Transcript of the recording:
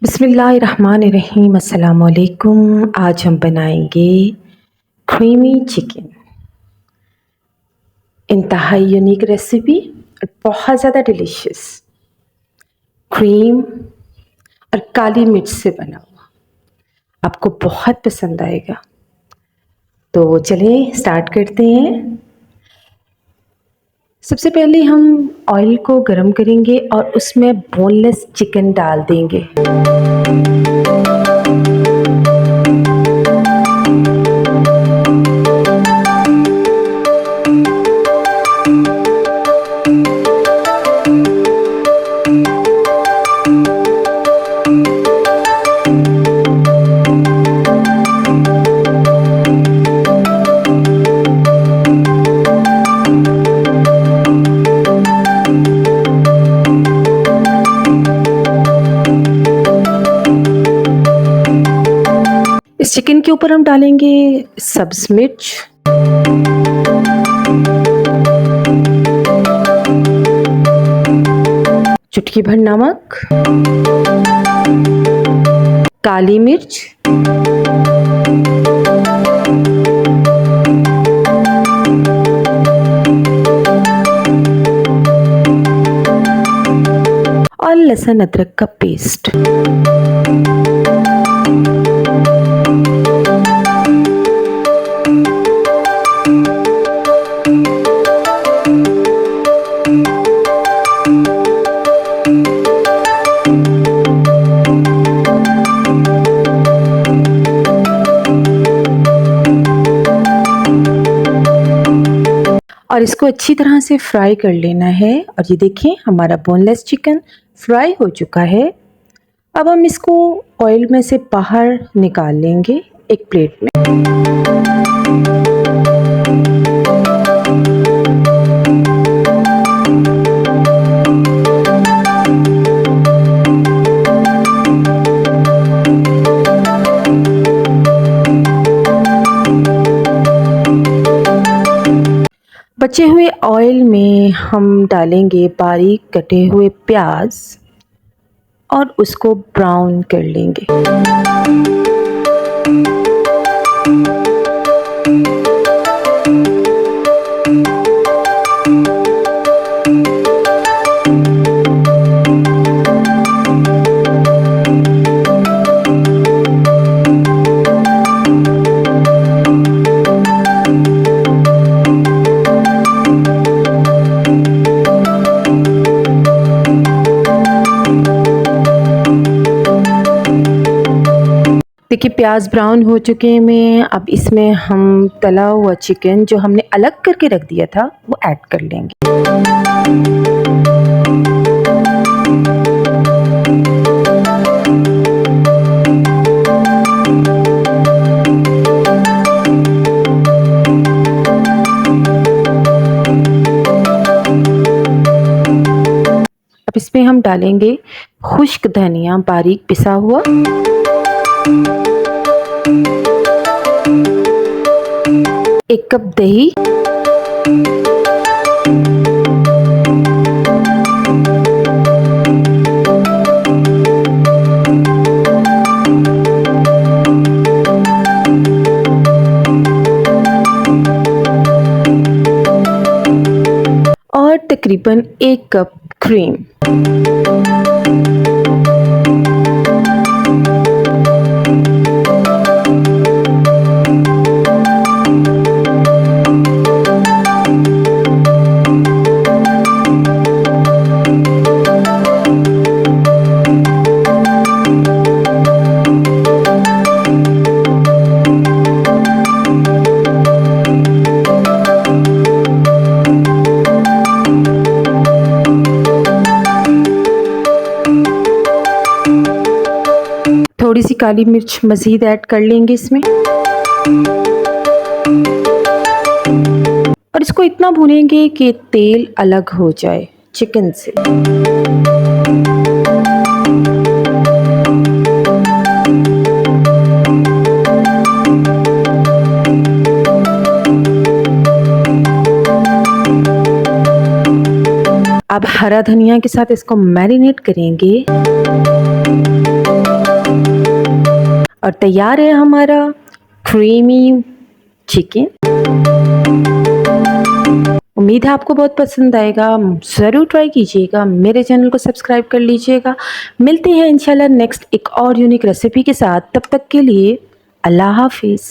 बिस्मिल्लाहिर्रहमानिर्रहीम। अस्सलाम वालेकुम। आज हम बनाएंगे क्रीमी चिकन। इंतहाई यूनिक रेसिपी और बहुत ज़्यादा डिलीशियस। क्रीम और काली मिर्च से बना हुआ, आपको बहुत पसंद आएगा। तो चलिए स्टार्ट करते हैं। सबसे पहले हम ऑयल को गरम करेंगे और उसमें बोनलेस चिकन डाल देंगे। इस चिकन के ऊपर हम डालेंगे सब्ज मिर्च, चुटकी भर नमक, काली मिर्च, और लहसुन अदरक का पेस्ट। और इसको अच्छी तरह से फ्राई कर लेना है। और ये देखें, हमारा बोनलेस चिकन फ्राई हो चुका है। अब हम इसको ऑयल में से बाहर निकाल लेंगे एक प्लेट में। बचे हुए ऑयल में हम डालेंगे बारीक कटे हुए प्याज और उसको ब्राउन कर लेंगे। देखिए प्याज ब्राउन हो चुके हैं। अब इसमें हम तला हुआ चिकन जो हमने अलग करके रख दिया था वो ऐड कर लेंगे। अब इसमें हम डालेंगे खुश्क धनिया बारीक पिसा हुआ, एक कप दही, और तकरीबन एक कप क्रीम। थोड़ी सी काली मिर्च मज़ीद ऐड कर लेंगे इसमें, और इसको इतना भूनेंगे कि तेल अलग हो जाए चिकन से। अब हरा धनिया के साथ इसको मैरिनेट करेंगे और तैयार है हमारा क्रीमी चिकन। उम्मीद है आपको बहुत पसंद आएगा, ज़रूर ट्राई कीजिएगा, मेरे चैनल को सब्सक्राइब कर लीजिएगा। मिलते हैं इंशाल्लाह नेक्स्ट एक और यूनिक रेसिपी के साथ, तब तक के लिए अल्लाह हाफिज़।